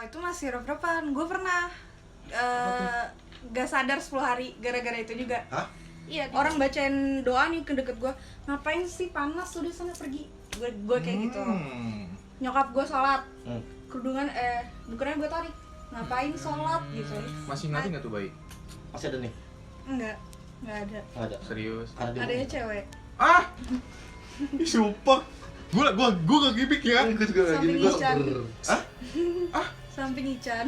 itu masih rep-repan. Gue pernah gak sadar 10 hari gara-gara itu juga. Hah? Iya, orang bacain doa nih ke deket gue. Ngapain sih, panas, udah sana pergi. Gue kayak gitu. Nyokap gue sholat, kerudungan bukannya gue tarik. Ngapain sholat gitu. Masih ngerti nggak tuh bayi? Masih ada nih? Enggak ada. Nggak ada. Serius? Adanya cewek. Ah, sumpah. Gue gak gimmick ya. Gue juga nggak gini. Samping Ican. Hah? Samping Ican.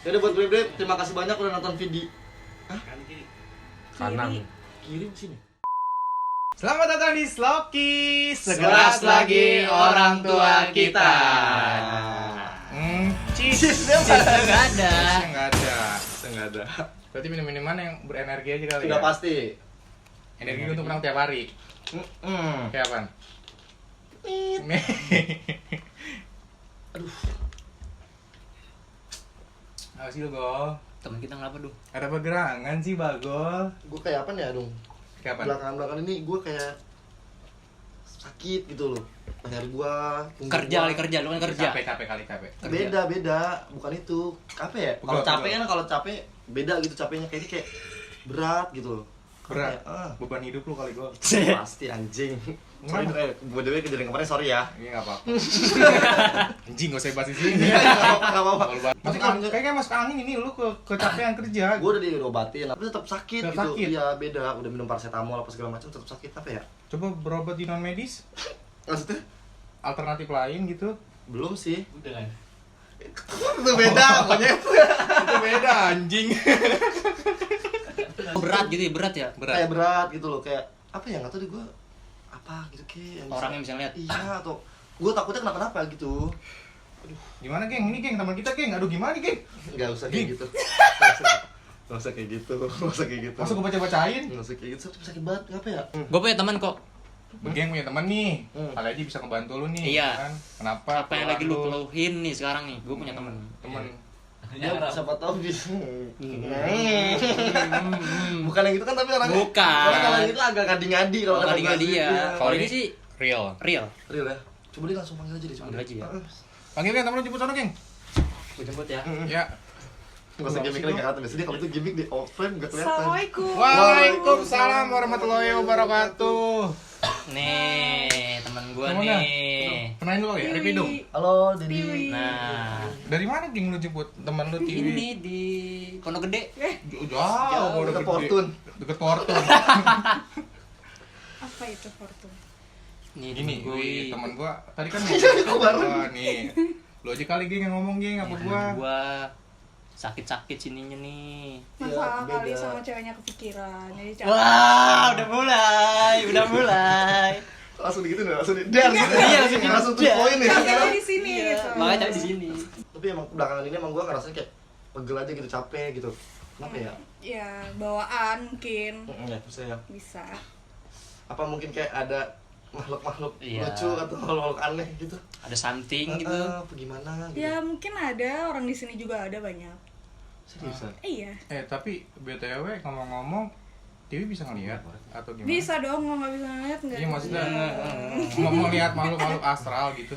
Yaudah buat Bre, terima kasih banyak udah nonton video. Kanan. Kirim sini. Selamat datang di Sloki, Segelas lagi orang tua kita. Cheese Nggak ada. Nggak ada. Berarti minuman yang berenergi aja kali Udah ya? pasti. Energi untuk menang tiap hari. Kayak apaan? Aduh. Apa sih lu, Gol? Temen kita ngapa dong? Ada pergerangan sih, Bagol. Gue kayak apa nih, Adung? Kayak apa? Belakangan ini gue kayak sakit gitu loh. Leher gue, Kerja lu kan kerja. Capek. Beda, bukan itu. Apa ya? Kalau Pegel. capek kan kalau capek beda gitu capeknya kayak berat gitu loh. Berat. Kayak, Beban hidup lu kali, Gol. pasti anjing. Sorry, by the way kejadian kemarin sorry ya. Iya, enggak apa-apa. Anjing, gak usah bahas di sini. Gak apa-apa. Masuk angin, kayaknya masuk angin ini lu kecapean kerja. Gue udah diobatin, tapi tetap sakit Tetap gitu. sakit? Iya beda, udah minum paracetamol apa segala macam tetap sakit apa ya? Coba berobat di non medis, Maksudnya? alternatif lain gitu. Belum sih. Udah kan. Itu beda, pokoknya. Itu beda anjing. Berat gitu ya, berat ya. Kayak berat gitu loh, kayak apa ya? Nggak tahu deh gue apa gitu kayak. Orang yang bisa lihat. Iya atau gue takutnya kenapa-napa gitu. Gimana, Geng? Ini, Geng, teman kita, Geng. Aduh, gimana nih, Geng? Nggak usah kayak gitu. Nggak usah kayak gitu. Masa gue baca-bacain? Nggak usah kayak gitu. Sakit banget, ngapa ya? Gue punya teman kok. Geng punya teman nih. Hmm. Kali aja bisa ngebantu lu nih. Iya. Kan? Kenapa? Apa yang lagi lu peluhin nih sekarang nih? Gue punya teman. Teman. Dia siapa tahu bisa. Bukan yang gitu kan tapi orangnya. Bukan. Soalnya kalau yang itu agak ngadi-ngadi kalau kata Ngadi-ngadi gua sih. ya. Iya. Kalau ini sih real. real. Real ya. Coba dia langsung panggil aja deh, coba. Panggil aja ya. Panggil, Geng, temen lu jemput sana, Geng. Gue jemput ya. Ya. Nggak usah gimmick lagi kata biasanya kalau itu gimmick di offline nggak kelihatan. Assalamualaikum. Waalaikumsalam warahmatullahi wabarakatuh. Nih, teman gue Gimana? nih. Kenalin dulu ya, Ripi dong. Halo, Dedi. Nah, Dari mana, Geng, lu jemput teman lu TV? ini di Pondok Gede. Jauh, Deket Fortune. Deket Fortune. Apa itu Fortune? Nih, Gini, temen gue. teman gua tadi kan Kok baru? Wah, nih. Lu aja kali, Geng, yang ngomong, Geng, apa gua. Gua sakit-sakit sininya nih. Masalah Iya, kali beda. sama ceweknya kepikiran. Jadi Wah, udah mulai. Langsung gitu nih, langsung di dar gitu. Iya, langsung di langsung to the dar. point nih. Ceweknya di sini gitu. Makanya tadi di sini. Tapi emang belakangan ini emang gua ngerasa kayak pegel aja gitu, capek gitu. Kenapa ya? Ya, bawaan mungkin Ya, bisa ya. bisa. Apa mungkin kayak ada makhluk-makhluk Iya. lucu atau makhluk aneh gitu? Ada something gitu. Apa gimana gitu? Ya mungkin ada, orang di sini juga ada banyak. Seriusan? Iya. Tapi BTW ngomong-ngomong, TV bisa ngelihat atau gimana? Bisa dong, mau nggak bisa ngeliat nggak? Iya, maksudnya mau lihat makhluk-makhluk astral gitu.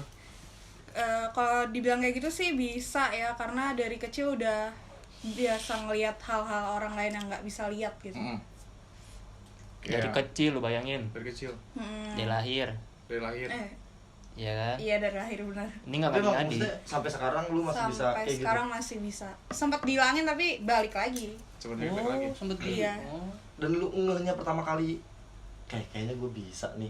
Kalau dibilang kayak gitu sih bisa ya, karena dari kecil udah biasa ngelihat hal-hal orang lain yang nggak bisa lihat gitu. Dari Kayak kecil lu bayangin. dari kecil, Dia lahir. dari lahir. Iya kan? Iya dari lahir benar. Ini enggak Tapi emang ngadi-ngadi. maksudnya sampai sekarang lu masih bisa Sampai kayak sekarang masih bisa. Sempat dihilangin tapi balik lagi. Sebenarnya balik lagi. Sempet Iya. Oh. gitu? Dan lu ngehnya pertama kali kayaknya gue bisa nih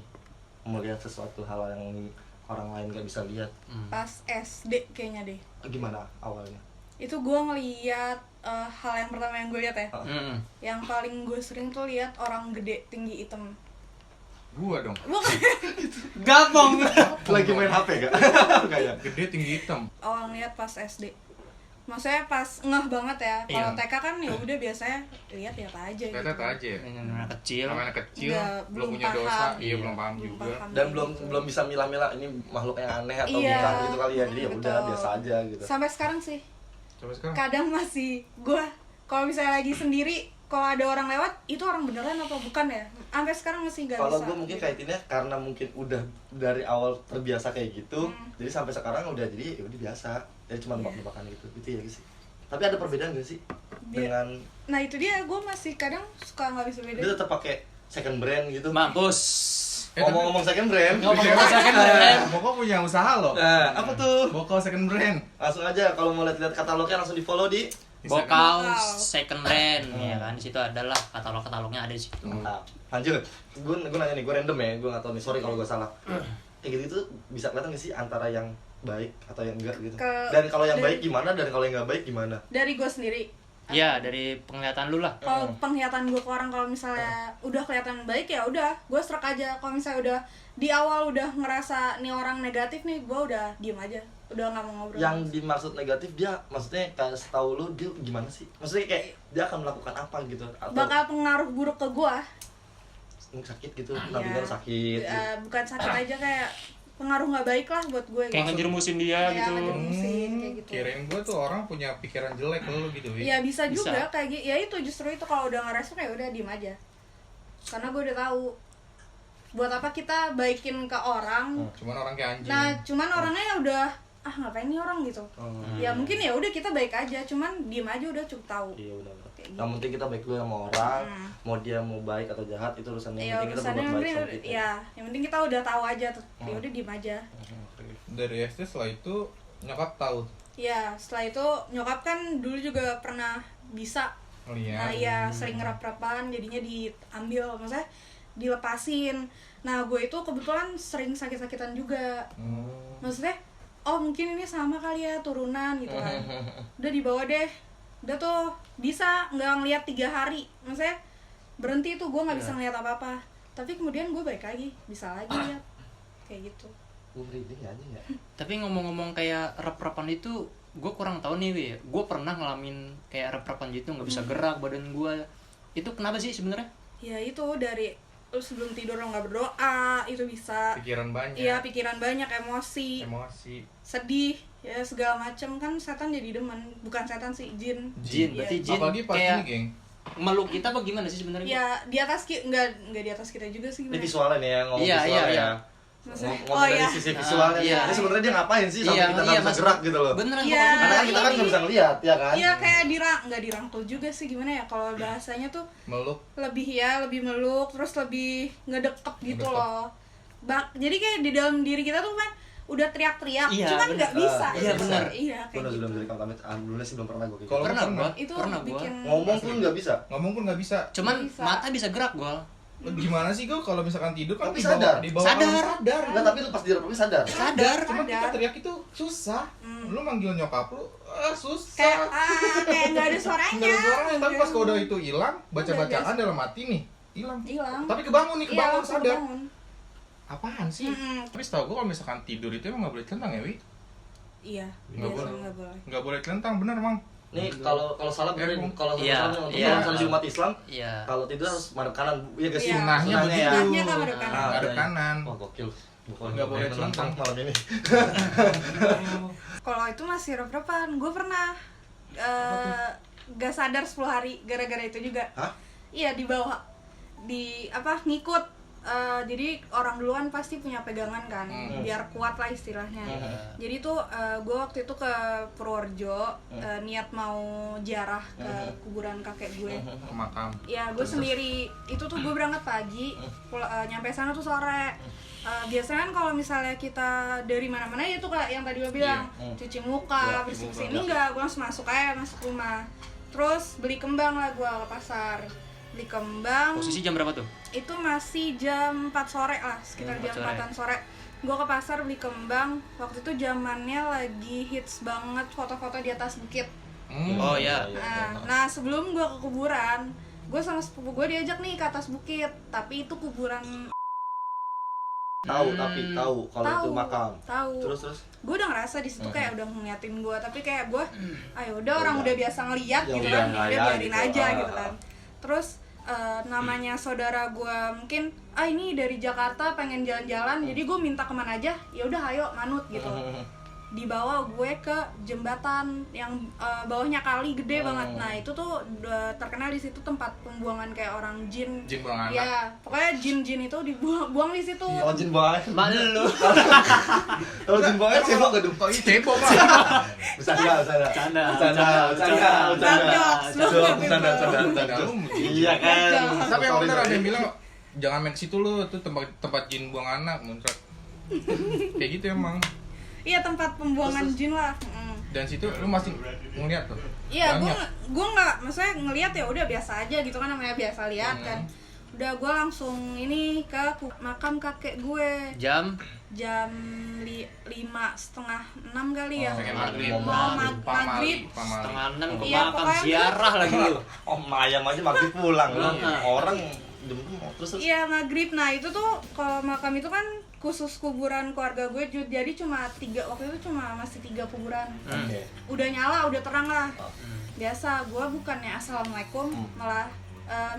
melihat sesuatu hal yang orang lain gak bisa lihat. Pas SD kayaknya deh. Gimana awalnya? Itu gue ngeliat hal yang pertama yang gue lihat ya. Hmm. Yang paling gue sering tuh lihat orang gede tinggi hitam. Gua dong. Bukan. Gampang. Lagi main HP gak? Kayak Gede tinggi hitam. Awal lihat pas SD. Maksudnya pas ngeh banget ya. Kalau Iya. TK kan ya udah biasanya lihat ya apa aja gitu. Lihat aja ya. Yang anak kecil. Namanya kecil, Nggak, belum punya paham. dosa, iya Iya. belum paham juga. paham dan kayak gitu. belum bisa milah-milah ini makhluk yang aneh atau Iya. bukan gitu kali ya. Jadi ya udah Betul. biasa aja gitu. Sampai sekarang sih. Coba sekarang. Kadang masih gue kalau misalnya lagi sendiri, kalau ada orang lewat itu orang beneran apa bukan ya? Sampai sekarang masih gak Kalau bisa. gue mungkin kaitinnya karena mungkin udah dari awal terbiasa kayak gitu, jadi sampai sekarang udah jadi ya udah biasa. Jadi cuma Iya. nebak-nebakan gitu ya sih. Tapi ada perbedaan gak sih dengan Nah itu dia, gue masih kadang suka nggak bisa dia beda. tetap pakai second brand gitu? Mampus. Ngomong-ngomong second brand, Ngomong second brand. Boko punya usaha loh. nah apa tuh? Boko second brand. Langsung aja kalau mau lihat katalognya langsung di follow di Bokau Bokau. second brand ya kan, di situ adalah katalognya ada di situ. Nah, lanjut. Gue nanya nih, gue random ya, gue nggak tahu nih, sorry kalau gue salah. Kayak gitu tuh bisa kelihatan gak sih antara yang baik atau yang enggak gitu? Dan kalau yang baik gimana, dan kalau yang nggak baik gimana? Dari gue sendiri. Iya, dari penglihatan lu lah. Kalau penglihatan gue ke orang, kalau misalnya udah kelihatan baik ya udah, gue serak aja. Kalau misalnya udah di awal udah ngerasa nih orang negatif nih, gue udah diem aja, udah nggak mau ngobrol. Yang dimaksud negatif dia, maksudnya kayak setahu lu dia gimana sih? Maksudnya kayak dia akan melakukan apa gitu? Atau bakal pengaruh buruk ke gue. sakit gitu, nantinya sakit. Gitu. Bukan sakit aja, kayak pengaruh nggak baik lah buat gue. Kayak ngejerumusin dia Kayak gitu. ngejerumusin, kayak gitu. Kirain gue tuh orang punya pikiran jelek ke lu gitu, Wi. Ya bisa Bisa. juga kayak gitu. Ya itu justru itu, kalau udah ngerespon ya udah diem aja. Karena gue udah tahu buat apa kita baikin ke orang. Cuman orang kayak anjing. Nah, cuman orangnya ya udah ngapain nih orang gitu. Ya mungkin ya udah kita baik aja, cuman diem aja udah cukup tahu. Iya udah. Kayak gitu. Yang penting kita baik dulu sama orang, mau dia mau baik atau jahat itu urusannya. Yang Ya penting kita urusannya berbuat baik yang sama penting, kita. ya yang penting kita udah tahu aja tuh. Ya udah diem aja. Dari SD setelah itu nyokap tahu Ya setelah itu nyokap kan dulu juga pernah bisa. ngeliat. Nah ya sering ngerap-rapan, jadinya diambil, maksudnya dilepasin. Nah gue itu kebetulan sering sakit-sakitan juga. Maksudnya oh mungkin ini sama kali ya turunan gitu kan. Udah dibawa deh, udah tuh bisa nggak ngeliat 3 hari, maksudnya berhenti tuh gue nggak bisa ngeliat apa-apa. Tapi kemudian gue baik lagi, bisa lagi lihat kayak gitu. Gue merinding aja ya. Tapi ngomong-ngomong kayak rep-repan itu, gue kurang tahu nih, Wi. Gue pernah ngalamin kayak rep-repan gitu, nggak bisa gerak badan gue. Itu kenapa sih sebenarnya? Ya itu dari lu sebelum tidur lo nggak berdoa, itu bisa. Pikiran banyak. Iya pikiran banyak, emosi, sedih, ya segala macem. Kan setan jadi demen, bukan setan sih, jin. Jin, Iya. berarti jin Apalagi pas kayak ini, geng. meluk kita apa gimana sih sebenarnya? Ya di atas nggak di atas kita juga sih. Ini gimana? visualnya nih ya, ngomong Iya, visualnya iya, ya. Maksudnya, Ngomong dari sisi visualnya. Iya. Ini sebenarnya dia ngapain sih sampai kita nggak bisa maksud- gerak gitu loh. Beneran, Iya. pokoknya Karena kan kita kan nggak bisa ngeliat, ya kan? Iya kayak nggak dirangkul juga sih, gimana ya kalau bahasanya tuh Meluk. lebih meluk, terus lebih ngedekep gitu Ngedekep. loh. Jadi kayak di dalam diri kita tuh kan udah teriak-teriak, Iya, cuman bener. nggak bisa. Iya, bener. Iya Gue kayak udah gitu. sebelum jadi kamar dulu sih belum pernah gue kayak Kalau gitu. Pernah pernah. gua. Itu Pernah gua. bikin Ngomong pun nggak bisa. Ngomong pun nggak bisa. Cuman Bisa. mata bisa gerak, Gol. Gimana sih gue kalau misalkan tidur kan Tapi di bawah sadar. di bawah Sadar. alam sadar. Enggak, tapi lu pas direpek sadar. Sadar. Cuman kita Sadar. teriak itu susah. Lu manggil nyokap lu susah. kayak nggak ada suaranya. Nggak ada suaranya, tapi pas kalau udah itu hilang, baca-bacaan dalam hati nih, hilang. Hilang. Tapi kebangun nih, Iya, kebangun langsung sadar. kebangun. Apaan sih? Mm-mm. Tapi setahu gue kalau misalkan tidur itu emang nggak boleh telentang ya, Wi? Iya. Nggak biasa boleh. nggak boleh. Nggak boleh telentang, bener, Mang. Nih kalau salah benerin, kalau Iya, salah untuk iya. tradisi umat Islam, Iya. kalau tidur harus madep kanan. Iya gak sih? Iya. Sunnahnya Sunnahnya begitu. Sunnahnya kan madep kanan. Ah, Madep iya. kanan. Wah gokil. Nggak boleh telentang malam ini. Kalau itu masih rep-repan, gue pernah gak sadar 10 hari gara-gara itu juga. Hah? Iya di bawah, ngikut. Jadi orang duluan pasti punya pegangan kan, biar kuat lah istilahnya. Jadi tuh gue waktu itu ke Purworejo, niat mau ziarah ke kuburan kakek gue. Ke makam. Ya gue sendiri, itu tuh gue berangkat pagi, nyampe sana tuh sore. Biasanya kan kalau misalnya kita dari mana-mana ya tuh kayak yang tadi lo bilang, cuci muka, Iya, bersih-bersih. muka. Ini enggak, gue langsung masuk rumah. Terus beli kembang lah gue ke pasar. Beli kembang, Posisi jam berapa tuh? itu masih jam 4 sore lah, sekitar 4 jam sore. 4-an sore. Gue ke pasar beli kembang, waktu itu zamannya lagi hits banget foto-foto di atas bukit. Oh ya. Nah sebelum gue ke kuburan, gue sama sepupu gue diajak nih ke atas bukit, tapi itu kuburan. Tahu kalau itu makam. Tahu. Terus. Gue udah ngerasa di situ kayak udah ngeliatin gue, tapi kayak gue, ayo udah orang udah biasa ngeliat Ya gitu udah, kan, nggak udah ya, biarin gitu. aja gitu kan. Terus namanya saudara gue mungkin, ini dari Jakarta pengen jalan-jalan, jadi gue minta kemana aja, ya udah ayo manut gitu. dibawa gue ke jembatan yang bawahnya kali gede banget. Nah itu tuh terkenal di situ tempat pembuangan kayak orang jin buang anak. ya, pokoknya jin itu dibuang di situ. Kalau jin buang anak, Malu. kalau jin buang anak cebok gak dong? Kok ini cebok Pak? Bercanda. Iya kan. Tapi yang bener ada yang bilang jangan main ke situ lo, tuh tempat jin buang anak, muncrat. Kayak gitu emang. Iya tempat pembuangan jin lah. Dan situ lu masih ngeliat tuh. Iya, gue nggak, maksudnya ngelihat ya udah biasa aja gitu kan, namanya biasa lihat kan. Udah gue langsung ini ke makam kakek gue. Jam 5:30, 6 kali ya. Maghrib. Maghrib. setengah 6 ke Iya, makam pokoknya ziarah lagi lu. Ayam aja maghrib pulang. Iya. Orang terus. Iya maghrib. Nah itu tuh kalau makam itu kan khusus kuburan keluarga gue, jadi cuma 3, waktu itu masih 3 kuburan. Udah nyala, udah terang lah. Biasa gue bukannya assalamualaikum, malah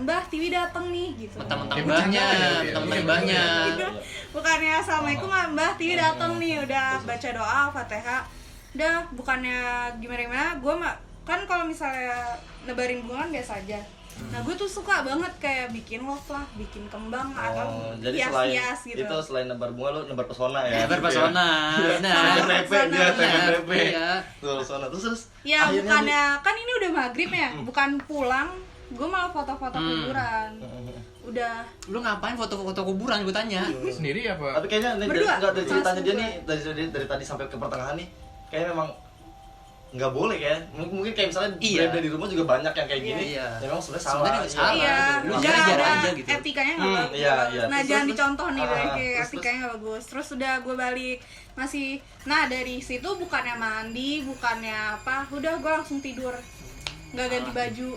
Mbah Tiwi dateng nih gitu. Mentang-mentang mbahnya. Bukannya assalamualaikum, Mbah Tiwi dateng nih, udah baca doa Fatihah. Udah bukannya gimana, gue kan kalau misalnya nebarin bunga biasa aja. Nah gue tuh suka banget kayak bikin love lah, bikin kembang atau hias-hias gitu. Itu selain nebar bunga lu nebar pesona ya. Nebar pesona. TMPP. Tuh pesona terus. Ya bukannya kan ini udah maghrib ya, bukan pulang, gue malah foto-foto kuburan. Udah. Lu ngapain foto-foto kuburan gue tanya? Sendiri apa? Tapi kayaknya dari ceritanya dia nih, dari tadi sampai ke pertengahan nih, kayaknya memang nggak boleh kan, mungkin kayak misalnya beda di rumah juga banyak yang kayak gini. Iya. Ya memang sebenarnya salah. Iya, Lu nggak jarang ada aja gitu. etikanya nggak bagus. Iya. Nah jangan dicontoh nih, kayak terus, etikanya nggak bagus. Terus udah gue balik masih. Nah dari situ bukannya mandi, bukannya apa, udah gue langsung tidur, nggak ganti baju.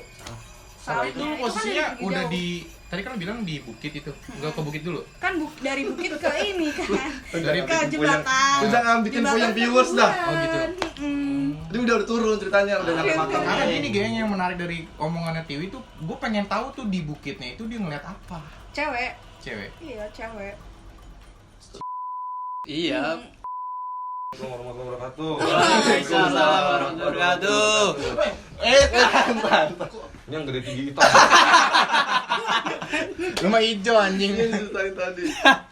Itu posisinya udah di, tadi kan bilang di bukit itu, nggak ke bukit dulu? Kan dari bukit ke ini kan, Dari ke jembatan. Udah nggak bikin puyeng viewers dah. Oh gitu. Dia udah turun ceritanya, udah nyampe makam. Karena gini kayaknya yang menarik dari omongannya Tiwi tuh, gue pengen tahu tuh di bukitnya itu dia ngeliat apa? Cewek. Iya cewek. Iya. Warahmatullahi wabarakatuh. Waalaikumsalam warahmatullahi wabarakatuh. Tahan. Ini yang gede tinggi itu. Rumah hijau anjing. Ceritain tadi.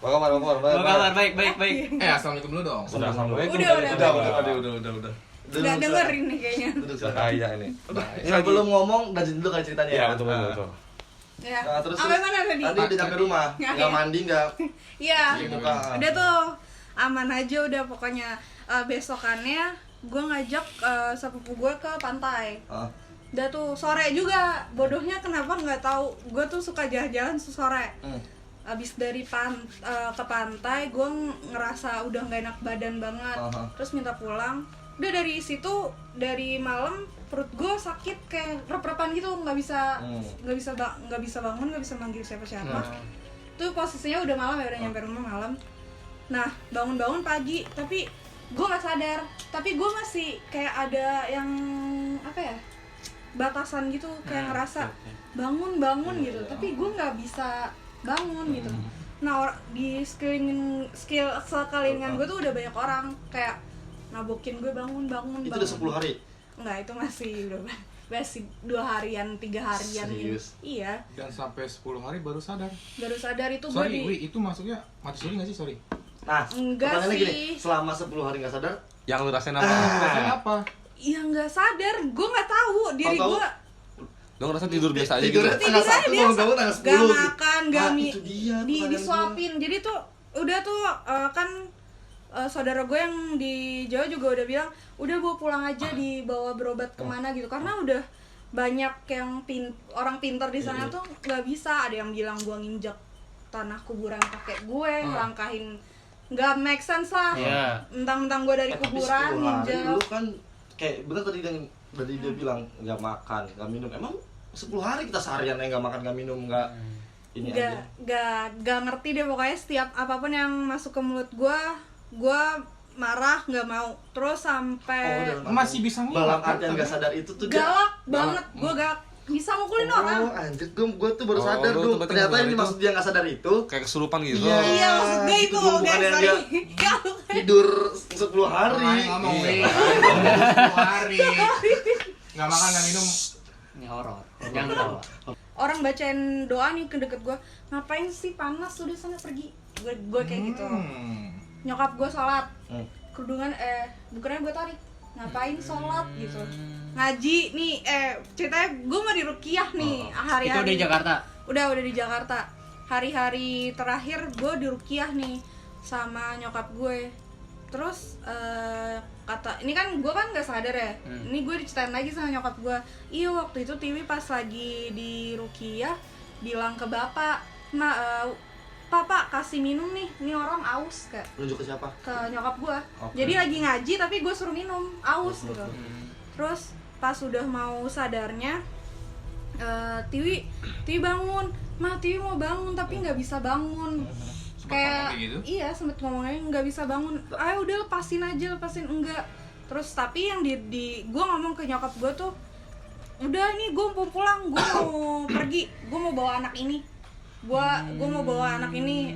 Kabar. Baik. Assalamualaikum dulu dong. Assalamualaikum. Udah. Udah denger ini kayaknya. Duduk bahaya ini. Sebelum ngomong lanjut dulu kali ceritanya. Iya, betul. Ya. Nah, terus Sampai mana tadi? Tadi udah nyampe rumah, nggak mandi nggak. Iya. Muka. Udah tuh aman aja udah pokoknya. Besokannya gue ngajak sepupu gue ke pantai. Udah tuh sore juga, bodohnya kenapa nggak tahu, gue tuh suka jalan-jalan sore. Abis dari ke pantai gue ngerasa udah nggak enak badan banget, terus minta pulang. Udah dari situ, dari malam perut gue sakit kayak rep-repan gitu, nggak bisa bangun, nggak bisa manggil siapa-siapa. Tuh posisinya udah malam ya, udah nyampe rumah malam. Nah bangun pagi, tapi gue nggak sadar, tapi gue masih kayak ada yang apa ya, batasan gitu, kayak ngerasa bangun gitu, tapi gue nggak bisa bangun gitu. Nah di sekelilingan gue tuh udah banyak orang kayak nabokin gue bangun. Itu udah 10 hari? Enggak, itu masih 2 harian, 3 harian gitu. Iya. Dan sampai 10 hari baru sadar itu itu maksudnya mati suri nggak sih? Sorry. Nah, enggak pertanyaannya sih. Gini, selama 10 hari nggak sadar, Yang lu rasain apa? Rasanya apa? Ya nggak sadar, gue nggak tahu diri Tahu-tahu gue. Lu ngerasa tidur biasa aja gitu? tidur tengah 1 biasa. bangun tengah 10 Gak gitu. makan, Nah, itu dia disuapin. Jadi tuh udah tuh kan saudara gue yang di Jawa juga udah bilang udah bawa pulang aja, dibawa berobat kemana gitu, karena udah banyak yang orang pintar di sana tuh nggak bisa. Ada yang bilang gue nginjak tanah kuburan kakek gue, langkahin, nggak make sense lah. Mentang-mentang gue dari kuburan nginjak. Lu kan kayak bener tadi dia bilang nggak makan, nggak minum. Emang 10 hari kita seharian nggak makan, nggak minum, nggak ini aja. Gak ngerti deh pokoknya, setiap apapun yang masuk ke mulut gue marah, nggak mau. Terus sampai masih bisa ngilang. Dalam artian nggak sadar itu tuh galak banget. Gue galak bisa mukulin orang. Oh anjir, gue tuh baru sadar lu tuh. tuh berarti Ternyata ngelakuin ini itu. maksud dia nggak sadar itu. Kayak kesurupan gitu. Iya. Iya maksud gue itu Bukan guys, yang sorry. dia tidur 10 hari. ngomong Iya. 10 hari. Nggak makan, nggak minum. Ini horor. Jangan ketawa. Orang bacain doa nih ke deket gue, ngapain sih panas, udah sana pergi. Gue kayak gitu. Nyokap gue sholat, kerudungan bukannya gue tarik, ngapain sholat gitu. Ngaji nih, ceritanya gue mau di Ruqyah nih hari-hari. Itu udah di Jakarta. Udah di Jakarta. Hari-hari terakhir gue di Ruqyah nih sama nyokap gue. Terus kata, ini kan gue kan nggak sadar ya. Ini gue diceritain lagi sama nyokap gue. Iya waktu itu Tiwi pas lagi di Ruqyah bilang ke bapak, Papa kasih minum nih, ini orang aus kayak. Nunjuk ke siapa? Ke nyokap gue. Oke. Jadi lagi ngaji tapi gue suruh minum, aus gitu. Terus pas udah mau sadarnya, Tiwi bangun, Mah Tiwi mau bangun tapi nggak bisa bangun. Kayak gitu? iya sempet ngomongnya nggak bisa bangun. Ayo udah lepasin enggak. Terus tapi yang di gue ngomong ke nyokap gue tuh, udah ini gue mau pulang, gue mau pergi, gue mau bawa anak ini. Gue mau bawa anak ini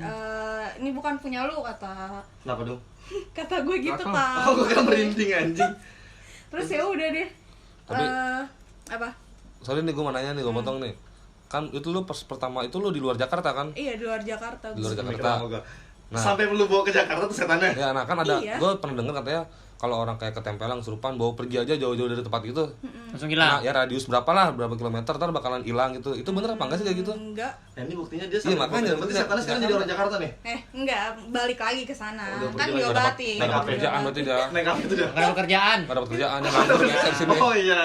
bukan punya lu kata. Kenapa dong? Kata gue gitu Kenapa? kan. Oh, gue kan merinding anjing. Terus ya udah deh. Tapi- Apa? Sorry nih gue mau nanya nih, gue potong nih. Kan itu lu pas pertama itu lu di luar Jakarta kan? Iya di luar Jakarta. Di luar Mikir Jakarta. sama gua. Nah. Sampai lu bawa ke Jakarta tuh setannya. Ya, nah kan ada, Iya. gue pernah denger katanya kalau orang kayak ketempelan, kesurupan, bawa pergi aja jauh-jauh dari tempat itu. Langsung hilang. Nah, ya radius berapa lah, berapa kilometer, ntar bakalan hilang gitu. Itu bener apa enggak sih kayak gitu? Enggak. Nah, ini buktinya dia Iya, sampai makanya, berarti setannya sekarang jadi orang Jakarta nih. Enggak, balik lagi ke sana. Udah Kan pergi lagi. diobati. Naik Gak dapat apa? kerjaan berarti dia. Naik apa itu dia? Gak ada pekerjaan. Gak dapat kerjaan, yang nganggur bisa di sini. Oh iya.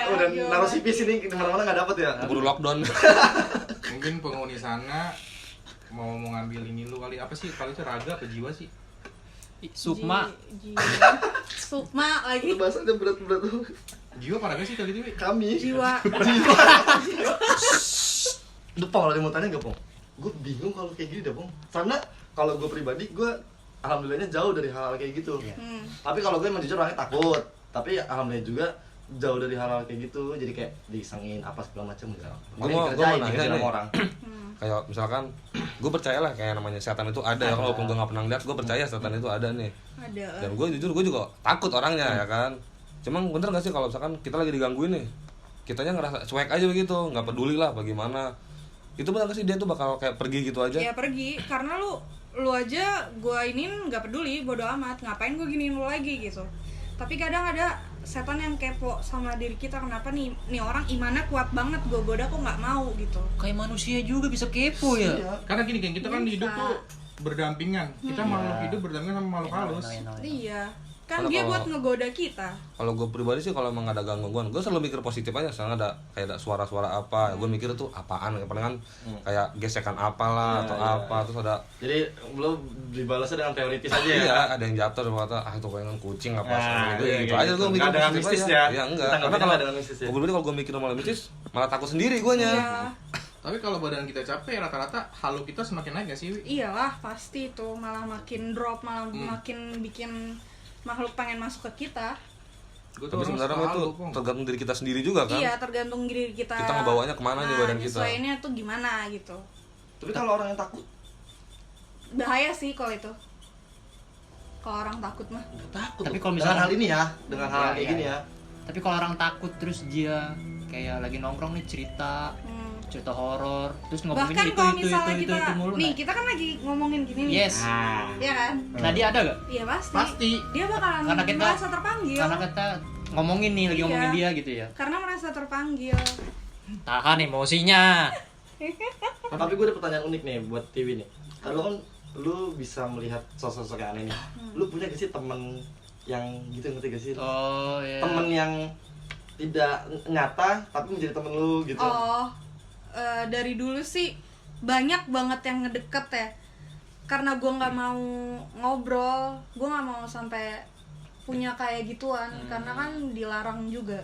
Udah naruh CV sini di mana-mana enggak dapat ya. Keburu lockdown. Mungkin penghuni sana mau ngambil ini lu kali, apa sih kalau itu raga apa jiwa sih? Sukma. Sukma lagi. Itu bahasanya berat-berat tuh. Jiwa apa raga sih kali itu? Kami. Jiwa. Udah Pong, ada yang mau tanya nggak Pong? Gue bingung kalau kayak gini dah Pong. Karena kalau gue pribadi, gue alhamdulillahnya jauh dari hal-hal kayak gitu. Tapi kalau gue emang jujur orangnya takut. Tapi alhamdulillah juga jauh dari hal-hal kayak gitu. Jadi kayak disengin apa segala macam enggak. Gua mau nanya nih. orang. Kayak misalkan, gue percaya lah kayak namanya setan itu ada ya. Walaupun gue gak pernah lihat, gue percaya setan itu ada nih. Ada. Dan gue jujur, gue juga takut orangnya ya kan. Cuman bener gak sih kalau misalkan kita lagi digangguin nih, kitanya ngerasa cuek aja begitu, nggak peduli lah bagaimana. Itu bener gak sih dia tuh bakal kayak pergi gitu aja? Ya pergi, karena lu aja gua iniin nggak peduli, bodo amat. Ngapain gua giniin lu lagi gitu. Tapi kadang ada setan yang kepo sama diri kita, kenapa nih orang imannya kuat banget, gua goda kok nggak mau gitu. Kayak manusia juga bisa kepo ya. Karena gini kan kita kan Bisa. hidup tuh berdampingan. Kita makhluk hidup berdampingan sama makhluk halus. Iya, kan Kalau- dia buat ngegoda kita. Kalau gue pribadi sih kalau emang ada gangguan, gue selalu mikir positif aja. Misalnya ada kayak ada suara-suara apa, gue mikir itu apaan, palingan kayak gesekan apalah atau apa, terus ada Jadi lu dibalasnya dengan teoritis aja ya. iya, ada yang jatuh dan kata itu kayak kucing apa Nah, gitu. iya, Itu kayak aja gitu. gue mikir Nggak dengan positif mistis aja. ya. Iya enggak. Kita Karena nggak kalau dengan mistis ya. gue pribadi kalau gue mikir malah mistis, malah takut sendiri guanya. Iya, Tapi kalau badan kita capek rata-rata halu kita semakin naik gak sih? Wi? iyalah pasti itu malah makin drop, malah makin bikin makhluk pengen masuk ke kita. Gua Tapi orang sebenarnya suka itu halu, Pong. tergantung diri kita sendiri juga kan. Iya, tergantung diri kita. Kita ngebawanya kemana nih badan kita. nyesuaiinnya tuh gimana gitu. Tapi kalau orang yang takut, Bahaya sih kalau itu. Kalau orang takut mah. nggak takut. Tapi loh. kalau dengan misalnya- hal ini ya, dengan hal Iya, kayak iya, gini iya. ya. Tapi kalau orang takut terus dia kayak lagi nongkrong nih cerita horor, terus ngomongin Bahkan itu kalau misalnya kita mulu. nih, nah. kita kan lagi ngomongin gini nih. Yes. Iya kan? Nah dia ada gak? Iya pasti. Pasti. Dia bakalan Karena kita- merasa terpanggil. Karena kita ngomongin nih, lagi Iya. ngomongin dia gitu ya. Karena merasa terpanggil. Tahan emosinya. Tapi gue ada pertanyaan unik nih buat Tiwi nih. Kalau kan lu bisa melihat sosok-sosok yang aneh nih. Lu punya gak sih temen yang gitu, ngerti gak sih? Oh iya. Temen yang tidak nyata tapi menjadi temen lu gitu. Oh, dari dulu sih banyak banget yang ngedeket ya. Karena gue nggak mau ngobrol, gue nggak mau sampai punya kayak gituan. Karena kan dilarang juga,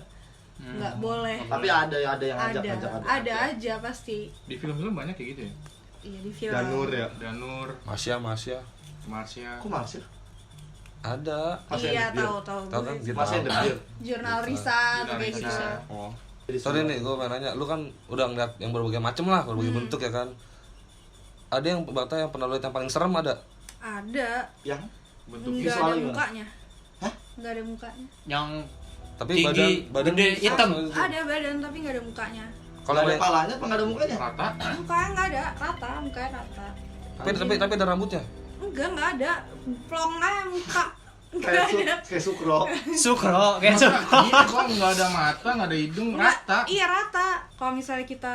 nggak boleh. Tapi ada yang ngajak Ada aja pasti. Di film-film banyak kayak gitu ya. Iya di film. Danur ya. Danur, Marsha. Marsha. Kok Marsir? Ada. Masih Iya yang tahu Tahu kan gue. gitu. Masih yang debil. Jurnal Risa Jurnal kayak gitu. Risa. Oh. Sorry nih, gue pengen nanya, lu kan udah ngeliat yang berbagai macem lah, berbagai bentuk ya kan. Ada yang Bata yang pernah lu lihat yang paling serem ada? Ada. Yang bentuk Nggak ada visualnya gimana? mukanya. Hah? Nggak ada mukanya. Yang Tapi tinggi, badan gede, hitam. Ada badan tapi nggak ada mukanya. Kalau Nggak ada yang palanya apa nggak ada mukanya? Rata. Mukanya nggak ada, rata, mukanya rata. tapi ada rambutnya. Nggak ada. Plong aja muka. Nggak Kayak ada. kayak Sukro. Sukro, kayak Masa Sukro. gini kok nggak ada mata, nggak ada hidung, Nggak, rata. Iya rata. Kalau misalnya kita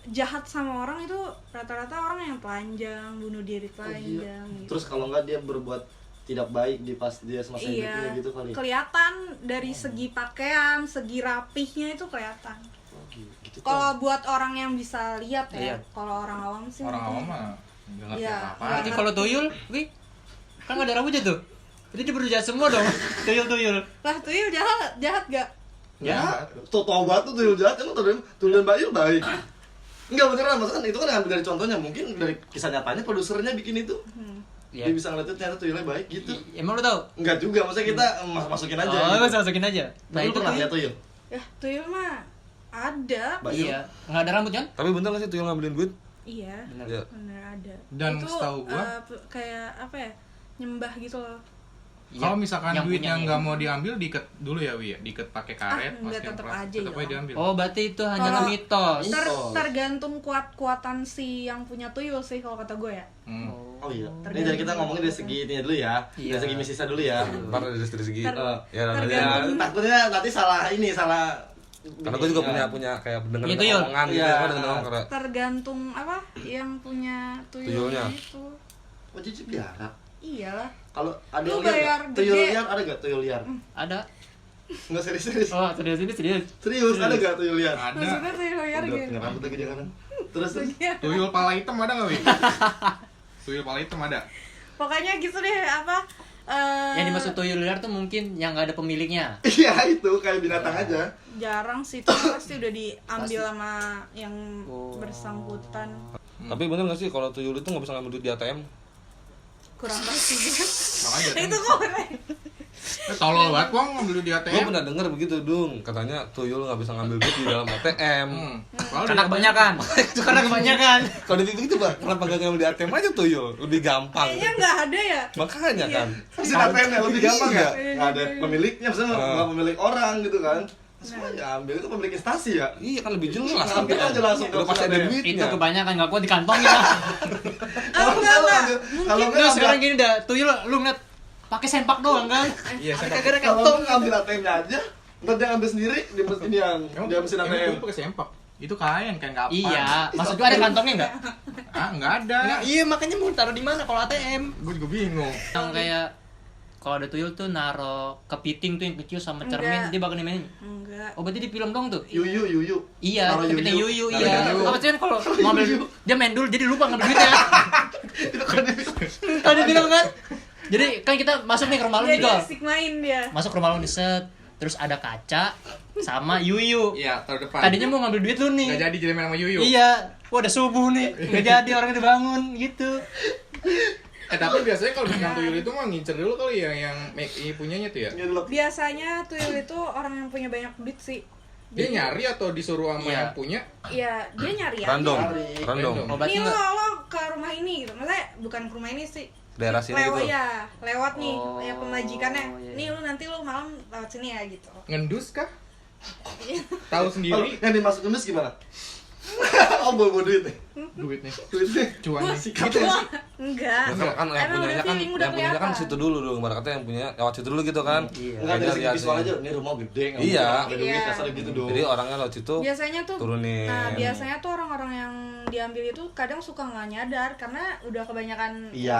jahat sama orang itu rata-rata orang yang telanjang, bunuh diri telanjang. Gitu. Terus kalau nggak dia berbuat tidak baik di pas dia semasa hidupnya gitu kali. Kelihatan dari segi pakaian, segi rapihnya itu kelihatan. Gitu. Kalau buat orang yang bisa lihat ya, Iya. kalau orang awam sih Orang mungkin- awam mah nggak ngerti Iya. apa. Berarti kalau tuyul, wih, kan nggak ada rambutnya tuh. Berarti dia berjahat semua dong. Tuyul. Lah tuyul jahat gak? Ya, tau banget tuh tuyul jahat, emang tuyul dan Bayu baik. Enggak beneran, maksudnya itu kan ambil dari contohnya, mungkin dari kisah nyatanya produsernya bikin itu. Iya. Dia bisa ngeliat itu ternyata tuyulnya baik gitu. Emang lu tahu? Enggak juga, maksudnya kita masukin aja. Oh, gitu. masukin aja. Nah, Tapi lu itu pernah tuyul. lihat tuyul? Ya tuyul mah ada. Bayu? Iya, nggak ada rambut kan? Tapi bener gak sih tuyul ngambilin duit? Iya. Bener. Ya. Bener ada. Dan itu, setahu gua- kayak apa ya? Nyembah gitu loh. Kalau misalkan Yang duitnya punya nggak ini. mau diambil, diikat dulu ya Wi ya, diikat pakai karet, enggak, masukin tetep plastik, aja tetep aja hilang. diambil. Oh, berarti itu hanya Kalau- mitos. Mitos. Tergantung kuatan si yang punya tuyul sih kalau kata gue ya. Hmm. Oh iya. Ini dari kita ngomongin dari segi ininya dulu ya. Iya. Dari segi misisnya dulu ya. Ntar dari segi Eh, ya tergantung. Ya, takutnya nanti salah. karena gue juga punya kayak pendengar Iya, tuyul. omongan gitu Iya. kan dengan kayak Tergantung apa yang punya tuyulnya Tuyulnya. itu. Oh, jadi piara. Iyalah. Kalau ada Lu yang liar bayar nggak? Tuyul gede. liar ada gak tuyul liar? Ada. Enggak serius. Oh, serius ini serius. Serius ada gak tuyul liar? Ada. Maksudnya tuyul liar Udah gitu. punya rambut lagi dia kan. Terus Tuyul pala hitam ada nggak Wi? Tuyul pala hitam ada. Pokoknya gitu deh apa Yang dimaksud tuyul liar tuh mungkin yang nggak ada pemiliknya. iya itu kayak binatang aja. jarang sih itu pasti udah diambil sama yang Oh. bersangkutan. Tapi bener gak sih kalau tuyul itu gak bisa ngambil duit di ATM? Kurang pasti juga. Makanya Itu korek. tolol banget Wong ngambil duit di Gue ATM. pernah denger begitu Dung, katanya tuyul gak bisa ngambil duit di dalam ATM. Kalau Karena kebanyakan. Karena kebanyakan. Kalau dipikir itu Bang, kenapa gak ngambil di ATM aja tuyul? Lebih gampang. Kayaknya nggak ada ya. Makanya Iya. kan. Mesin ATM ya lebih gampang ya. Iya. Nggak ada pemiliknya, maksudnya nggak pemilik orang gitu kan. Nah. Semuanya ambil itu pemilik instansi ya. Iya kan lebih jelas. Ambil aja langsung Udah pasti ada ATM. duitnya. Itu kebanyakan nggak kuat di kantongnya. Kalau enggak. kalau Lu nggak sekarang gini dah, tuyul lu ngeliat pakai sempak doang kan? Iya, Ada sempak. kagak ada kalau kantong. lu ngambil ATM-nya aja, ntar dia ngambil sendiri di mesin yang Emang dia mesin emang ATM. tuyul pakai sempak. Itu kain kapan? Iya, maksud gua ada kantongnya nggak? Ah, nggak ada. Nah, iya makanya mau taruh di mana kalau ATM? Gue juga bingung. Yang kayak kalau ada tuyul tuh naro kepiting tuh yang kecil sama cermin, Enggak. dia bakal dimainin. Enggak. Oh berarti di film dong tuh? Yuyu. Iya, Naruh kepiting yuyu, Naruh iya. yuyu. Apa sih kan kalau ngambil dia main dulu jadi lupa ngambil duitnya. Itu kan dia Kalau di film kan? Jadi kan kita masuk nih ke rumah lu nih, Dia Gol. asik main dia. Masuk ke rumah lu nih set, terus ada kaca sama yuyu. Iya, taruh depan. Tadinya mau ngambil duit lu nih. nggak jadi main sama Yuyu. Iya, wah udah subuh nih, nggak jadi orangnya udah bangun gitu. Tapi biasanya kalau misalkan tuyul itu mah ngincer dulu kali ya yang make punyanya tuh ya. nyelok. Biasanya tuyul itu orang yang punya banyak duit sih. Dia nyari atau disuruh sama Iya. yang punya? Iya, dia nyari aja. Random. Cari. Random. Oh berarti Nih lo, nggak? lo ke rumah ini gitu. Maksudnya bukan ke rumah ini sih. Daerah sini Lewat gitu. ya, lewat nih Oh, ya pemajikannya. iya. Nih lu nanti lu malam lewat sini ya gitu. Ngendus kah? Tahu Kalau sendiri yang dimasuk ngendus gimana? Oh, bawa duit nih. duitnya, Duitnya. cuannya. Gitu ya sih. Enggak. Nah, kan yang Emang punyanya udah kan feeling, udah yang punyanya kan kelihatan. situ dulu dong. Ibarat kata yang punya lewat situ dulu gitu kan. Iya. Enggak dari segi Lihat visual sih. aja, ini rumah gede nggak Iya. mungkin ada duit Iya. kasar gitu dong. Jadi orangnya lewat situ Biasanya tuh turunin. Nah, biasanya tuh orang-orang yang diambil itu kadang suka nggak nyadar karena udah kebanyakan. Iya.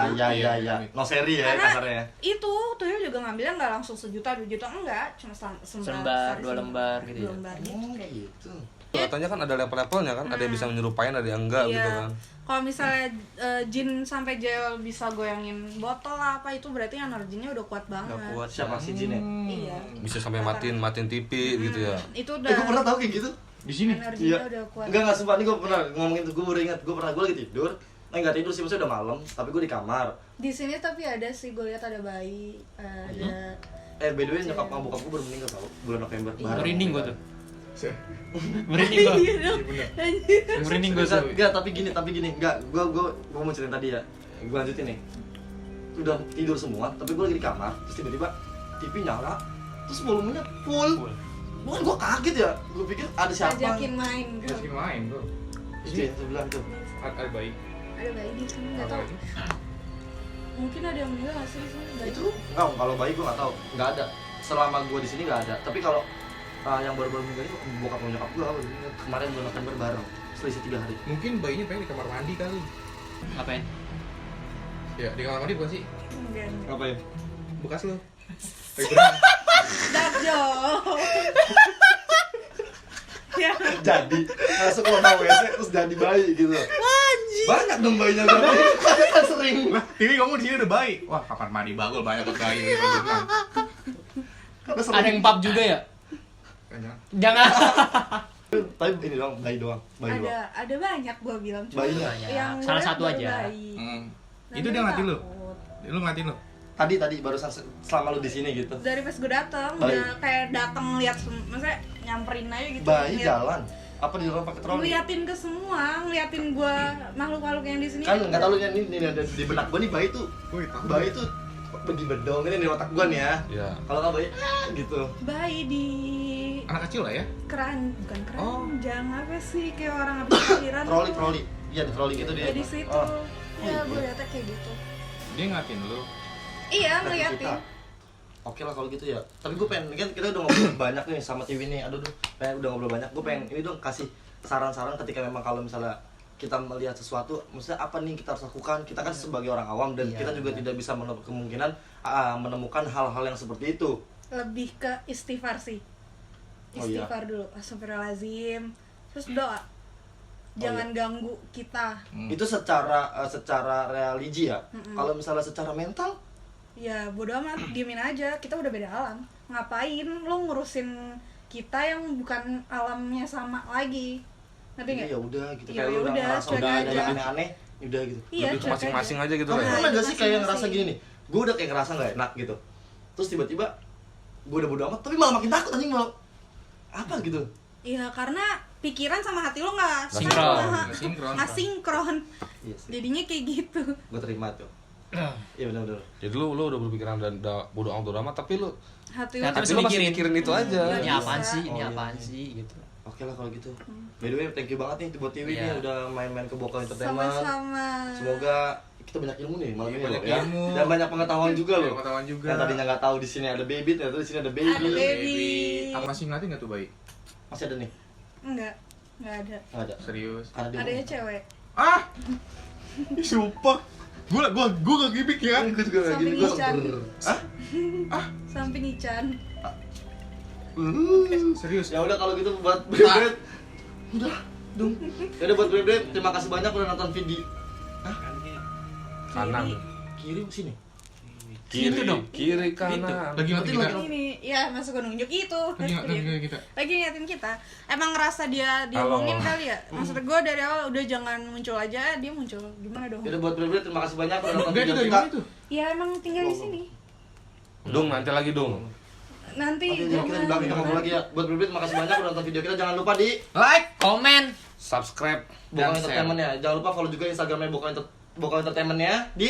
No seri ya Karena kasarnya. itu tuyul juga ngambilnya nggak langsung 1 juta 2 juta enggak, cuma Selembar, 2 lembar gitu ya. 2 lembar Oh, gitu. kayak gitu. Katanya kan ada level-levelnya kan, ada yang bisa menyerupain, ada yang enggak gitu kan. Kalau misalnya jin sampai jail bisa goyangin botol lah apa itu berarti energinya udah kuat banget. Nggak kuat. Siapa sih Jin ya? Iya. Bisa sampai matiin TV gitu ya. Itu udah Gue pernah tahu kayak gitu. Di sini. energinya udah kuat. Enggak sumpah nih gue pernah ngomongin itu, gue baru ingat, gue lagi tidur. Nggak tidur sih, maksudnya udah malam, tapi gue di kamar. Di sini tapi ada sih gue lihat ada bayi, ada By the way nyokap sama bokap gue baru meninggal tau, bulan November. Iya. Baru Merinding gua meninggal. tuh. Merinding gua. Iya dong. Anjir. Merinding gua. Enggak, tapi gini, enggak, gua mau cerita tadi ya. Gua lanjutin nih. Udah tidur semua, tapi gua lagi di kamar, terus tiba-tiba TV nyala, terus volumenya full. Bukan gua kaget ya, gua pikir ada siapa. Ajakin main gitu. Masih main bro. Itu yang saya bilang tuh. Ada bayi. Ada bayi di sini nggak tahu. Mungkin ada yang meninggal nggak sih di sini? Nggak Itu enggak, kalau bayi gua nggak tahu, nggak ada. Selama gua di sini nggak ada. Tapi kalau yang baru-baru meninggal itu bokap nyokap gua kemarin bulan November bareng, selisih 3 hari. Mungkin bayinya pengen di kamar mandi kali. Ngapain? Ya di kamar mandi bukan sih? Enggak. Ngapain? Bekas lo. Lagi berenang. Dajo. Ya. Jadi masuk lomba WC terus jadi bayi gitu. Banyak dong bayinya berarti. Kan sering. Ini kamu di sini udah bayi. Wah kamar mandi bagul banyak buat bayi. Karena sering. Ada yang pub juga ya? Jangan. Tapi ini doang, bayi doang. Bayi doang. Ada banyak gua bilang. Cuma Bayinya? yang Salah gua satu baru aja. bayi. Itu dia ngatin lu. Lu ngatin lu. Tadi barusan selama lu di sini gitu. Dari pas gue datang, Bayi. udah kayak datang lihat, maksudnya nyamperin aja gitu. Bayi Ngeliat- jalan. Apa di dalam pakai troli? Ngeliatin ke semua, ngeliatin gua makhluk-makhluk yang di sini. Kan enggak tahu lu ini ada di benak gua nih bayi tuh. Woi, tahu. Bayi tuh pergi bedong ini di otak gua nih ya. Iya. Kalau enggak bayi gitu. Bayi di Anak kecil lah ya. bukan Oh. keranjang apa sih, kayak orang habis lahiran. Troli. Iya, di troli gitu dia. Ya di situ. Oh. Ya gue liatnya kayak gitu. Dia ngatin lu. Iya, Kita. ngeliatin. Oke lah kalau gitu ya. Tapi gue pengen, kan kita udah ngobrol banyak nih sama TV nih. Aduh, pengen udah ngobrol banyak. Gue pengen ini dong kasih saran-saran ketika memang kalau misalnya kita melihat sesuatu, maksudnya apa nih kita harus lakukan? Kita kan sebagai orang awam dan Iya, kita juga tidak bisa menutup kemungkinan menemukan hal-hal yang seperti itu. Lebih ke istighfar sih. Oh, iya. Istighfar dulu. Astagfirullahaladzim. Terus doa. Jangan ganggu kita. Itu secara religi ya. Kalau misalnya secara mental, Ya bodo amat, diemin aja. Kita udah beda alam. Ngapain lo ngurusin kita yang bukan alamnya sama lagi? Ngerti nggak? ya udah gitu. Ya Kayak lu udah udah, ngerasa cuek udah ada aja. yang aneh-aneh, udah gitu. Iya, Lebih ke cuek masing-masing aja gitu Kamu lah ya. pernah gak sih kayak ngerasa Masing-masing. gini nih? Gue udah kayak ngerasa gak enak gitu. Terus tiba-tiba gue udah bodo amat, tapi malah makin takut anjing malah apa gitu. Iya, karena pikiran sama hati lo nggak Sinkron. Sinkron. nggak sinkron. Iya sih. Jadinya kayak gitu. Gue terima tuh. Iya benar-benar. Jadi lu udah berpikiran dan udah bodo amat tapi lu Hati Ya, lo tapi lu masih mikirin. mikirin itu aja. Nggak Ini bisa. apaan sih? Ini Oh, iya. apaan sih gitu. Oke lah kalau gitu. By the way, thank you banget nih buat TV nih Iya. udah main-main ke Bokal Entertainment. Sama-sama. Semoga kita banyak ilmu nih malam Iya, ini banyak loh, ya. ilmu. Dan banyak pengetahuan juga loh. Pengetahuan juga. Yang tadinya nggak tahu di sini ada baby, ternyata di sini ada baby. Ada baby. Apa masih ngatin nggak tuh bayi? Masih ada nih? Enggak ada. Nggak ada. Serius? Karena dia Adanya mau- cewek. Ah, sumpah. Gue gak gimmick ya. Gue juga kayak gini, Samping gue Ican. Hah? Samping Ican. Serius? Ya udah kalau gitu buat Brebret. Udah, dong. Ya udah buat Brebret, terima kasih banyak udah nonton video. Kanan. Kiri sini. Kiri Gitu dong. Kiri kanan. Lagi ngatin kita. Ini, ya masuk gue nunjuk itu. Lagi ngatin kita. Lagi ngeliatin kita. Emang ngerasa dia diomongin Halo. kali ya. Maksud gue dari awal udah jangan muncul aja, dia muncul. Gimana dong? Ya udah buat Brebret, terima kasih banyak udah nonton Dia video itu dari kita. mana tuh? Ya emang tinggal di sini. Dung nanti lagi Dung. Nanti Oke, jadi kita di belakang kita ngobrol lagi ya. Buat Brebret, terima kasih banyak udah nonton video kita. Jangan lupa di Like. Komen. Subscribe. Bokal Dan Entertainment ya. Jangan lupa follow juga Instagramnya Bokal Entertainment ya di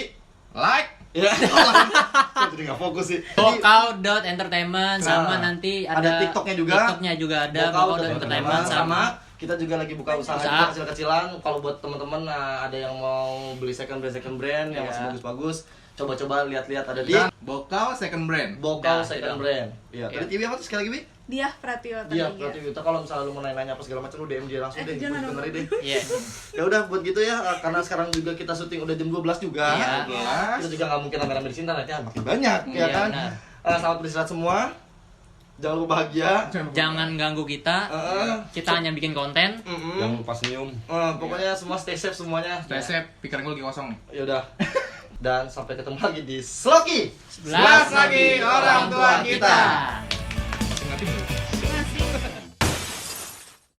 Like. ya. Saya jadi nggak fokus sih. Jadi, Bokau.entertainment sama Nah, nanti ada ada TikToknya juga. TikToknya juga ada Bokau.entertainment sama kita juga lagi buka usaha Usaha. juga kecil-kecilan. Kalau buat teman-teman ada yang mau beli second brand yang Iya. masih bagus-bagus, coba-coba lihat-lihat ada di Dan Bokau second brand. Bokal Nah, second itu. brand. Iya. Iya. Tadi TV apa tuh sekali lagi, Bi? dia Pratiwa Iya, tadi. berarti kita kalau misalnya lu mau nanya-nanya apa segala macam lu DM dia langsung deh, jangan gue dong. dengerin deh. Iya. Ya udah buat gitu ya, karena sekarang juga kita syuting udah jam 12 juga. Iya. Kita juga nggak mungkin rame-rame di sini, nanti makin banyak ya Iya, kan. benar. Selamat beristirahat semua. Jangan lupa bahagia. Jangan ganggu kita. Kita hanya bikin konten. Mm-mm. Jangan lupa senyum. Pokoknya semua stay safe semuanya. Stay safe, pikiran gue lagi kosong. Ya udah. Dan sampai ketemu lagi di Sloki. Sebelas lagi orang tua kita.